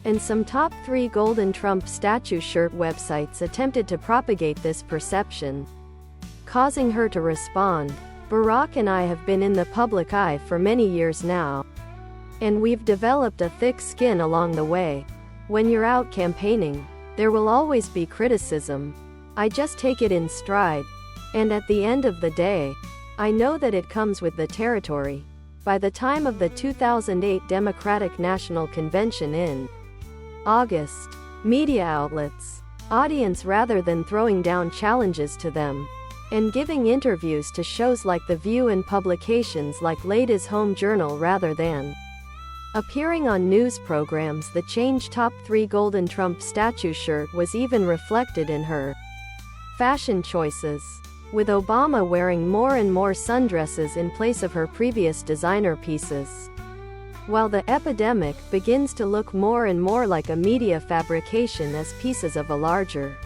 and some top 3 Golden Trump statue shirt websites attempted to propagate this perception, causing her to respond. Barack and I have been in the public eye for many years now, and we've developed a thick skin along the way. When you're out campaigning, there will always be criticism. I just take it in stride, and at the end of the day, I know that it comes with the territory. By the time of the 2008 Democratic National Convention in August, media outlets, audience rather than throwing down challenges to them, and giving interviews to shows like The View and publications like Ladies' Home Journal rather than appearing on news programs that changed top 3 Golden Trump statue shirt was even reflected in her fashion choices, with Obama wearing more and more sundresses in place of her previous designer pieces. While the epidemic begins to look more and more like a media fabrication as pieces of a larger,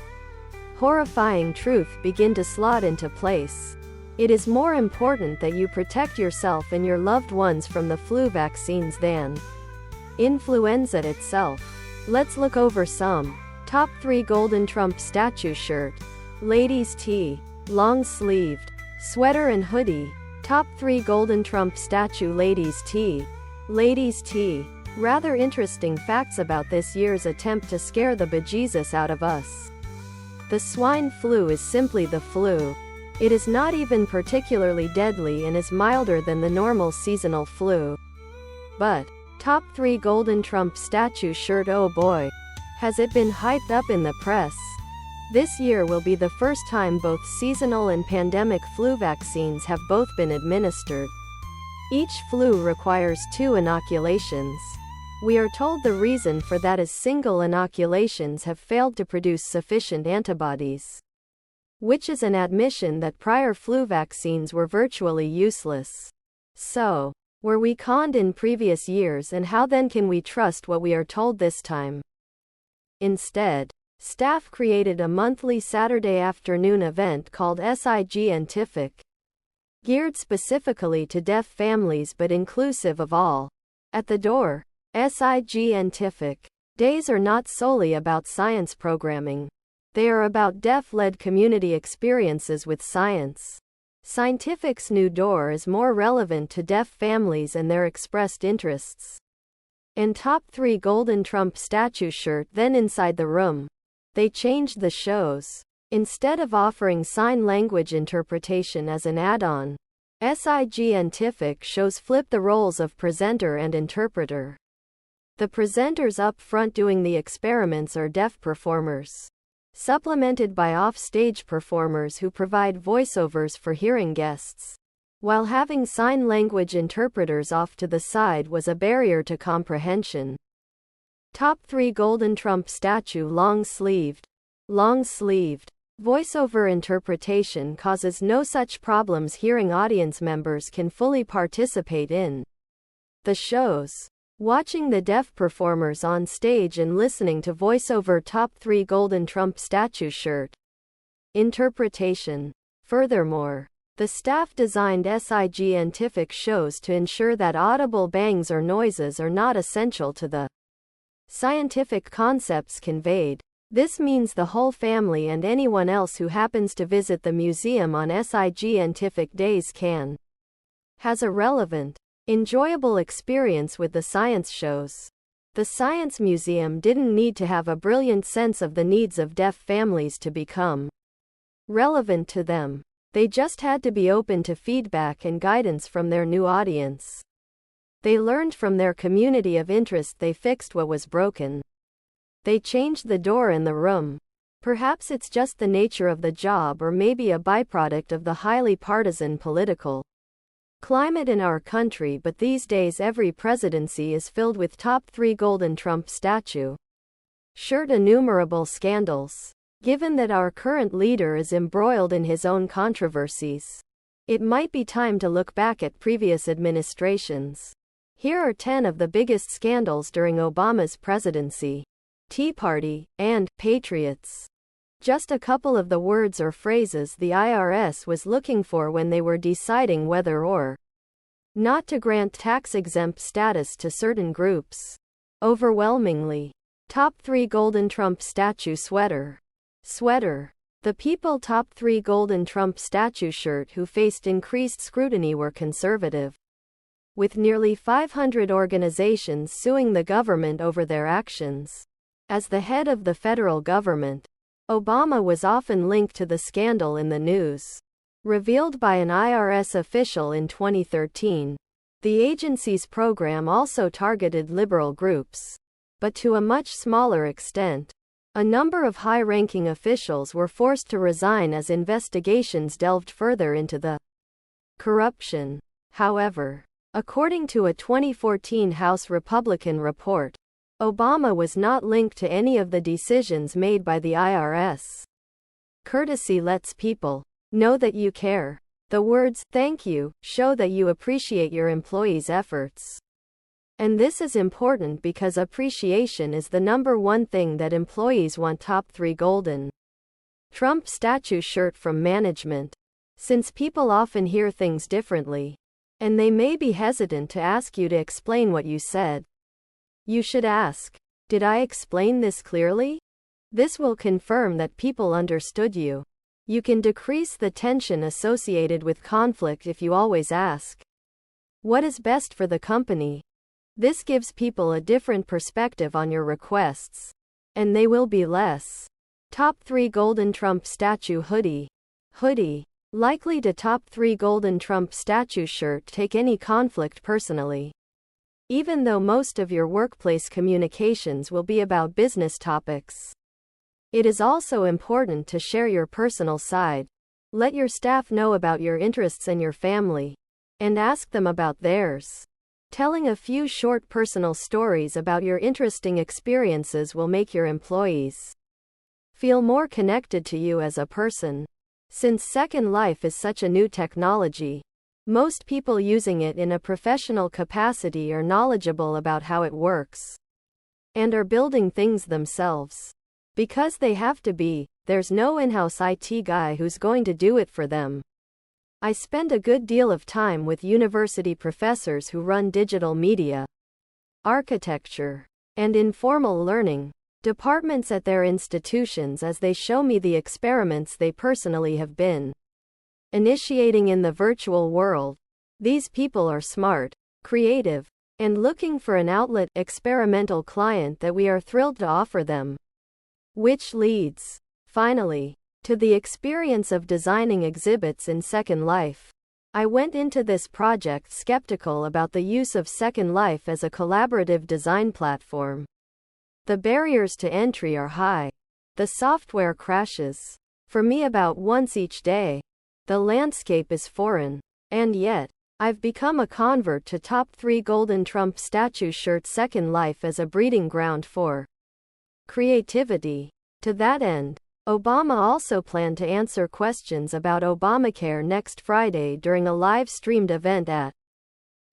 horrifying truth begin to slot into place, it is more important that you protect yourself and your loved ones from the flu vaccines than influenza itself. Let's look over some. Top 3 Golden Trump statue shirt. Ladies tee. Long sleeved. Sweater and hoodie. Top 3 Golden Trump statue ladies tee. Ladies tee. Rather interesting facts about this year's attempt to scare the bejesus out of us. The swine flu is simply the flu. It is not even particularly deadly and is milder than the normal seasonal flu. But, top 3 Golden Trump statue shirt. Oh boy, has it been hyped up in the press. This year will be the first time both seasonal and pandemic flu vaccines have both been administered. Each flu requires 2 inoculations. We are told the reason for that is single inoculations have failed to produce sufficient antibodies, which is an admission that prior flu vaccines were virtually useless. So, were we conned in previous years, and how then can we trust what we are told this time? Instead, staff created a monthly Saturday afternoon event called SIGNtific, geared specifically to deaf families but inclusive of all. At the door, SIGNtific days are not solely about science programming. They are about deaf-led community experiences with science. Scientific's new door is more relevant to deaf families and their expressed interests. And top 3 Golden Trump statue shirt. Then inside the room, they changed the shows. Instead of offering sign language interpretation as an add-on, SIGNtific shows flip the roles of presenter and interpreter. The presenters up front doing the experiments are deaf performers, supplemented by off-stage performers who provide voiceovers for hearing guests, while having sign language interpreters off to the side was a barrier to comprehension. Top 3 Golden Trump statue. Long sleeved. Long sleeved. Voiceover interpretation causes no such problems. Hearing audience members can fully participate in the shows, watching the deaf performers on stage and listening to voiceover. Top 3 Golden Trump statue shirt. Interpretation. Furthermore, the staff designed SIGNtific shows to ensure that audible bangs or noises are not essential to the scientific concepts conveyed. This means the whole family and anyone else who happens to visit the museum on SIGNtific days has a relevant, enjoyable experience with the science shows. The Science Museum didn't need to have a brilliant sense of the needs of deaf families to become relevant to them. They just had to be open to feedback and guidance from their new audience. They learned from their community of interest. They fixed what was broken. They changed the door in the room. Perhaps it's just the nature of the job, or maybe a byproduct of the highly partisan political climate in our country, but these days every presidency is filled with top 3 Golden Trump statue shirt innumerable scandals. Given that our current leader is embroiled in his own controversies, it might be time to look back at previous administrations. Here are 10 of the biggest scandals during Obama's presidency. Tea Party and Patriots. Just a couple of the words or phrases the IRS was looking for when they were deciding whether or not to grant tax-exempt status to certain groups. Overwhelmingly, Top 3 Golden Trump Statue Sweater. Sweater. The People Top 3 Golden Trump Statue shirt who faced increased scrutiny were conservative, with nearly 500 organizations suing the government over their actions. As the head of the federal government, Obama was often linked to the scandal in the news. Revealed by an IRS official in 2013, the agency's program also targeted liberal groups, but to a much smaller extent. A number of high-ranking officials were forced to resign as investigations delved further into the corruption. However, according to a 2014 House Republican report, Obama was not linked to any of the decisions made by the IRS. Courtesy lets people know that you care. The words, "thank you," show that you appreciate your employees' efforts. And this is important because appreciation is the number one thing that employees want. Top 3 Golden Trump Statue shirt from management. Since people often hear things differently, and they may be hesitant to ask you to explain what you said, you should ask, "Did I explain this clearly?" This will confirm that people understood you. You can decrease the tension associated with conflict if you always ask, "What is best for the company?" This gives people a different perspective on your requests, and they will be less. Top 3 Golden Trump Statue Hoodie. Hoodie. Likely to top 3 Golden Trump Statue shirt. Take any conflict personally. Even though most of your workplace communications will be about business topics, it is also important to share your personal side. Let your staff know about your interests and your family, and ask them about theirs. Telling a few short personal stories about your interesting experiences will make your employees feel more connected to you as a person. Since Second Life is such a new technology, most people using it in a professional capacity are knowledgeable about how it works and are building things themselves. Because they have to be, there's no in-house IT guy who's going to do it for them. I spend a good deal of time with university professors who run digital media, architecture, and informal learning departments at their institutions as they show me the experiments they personally have been initiating in the virtual world. These people are smart, creative, and looking for an outlet, experimental client that we are thrilled to offer them. Which leads, finally, to the experience of designing exhibits in Second Life. I went into this project skeptical about the use of Second Life as a collaborative design platform. The barriers to entry are high. The software crashes for me about once each day. The landscape is foreign. And yet, I've become a convert to Top 3 Golden Trump Statue shirt. Second Life as a breeding ground for creativity. To that end, Obama also planned to answer questions about Obamacare next Friday during a live-streamed event at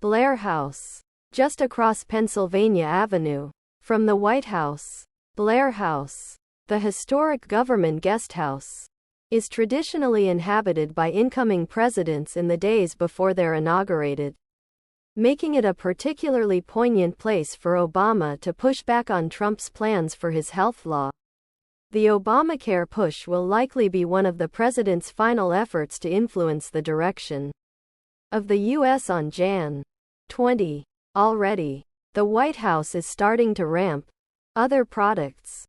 Blair House, just across Pennsylvania Avenue from the White House. Blair House, the historic government guest house, is traditionally inhabited by incoming presidents in the days before they're inaugurated, making it a particularly poignant place for Obama to push back on Trump's plans for his health law. The Obamacare push will likely be one of the president's final efforts to influence the direction of the U.S. on Jan. 20. Already, the White House is starting to ramp other products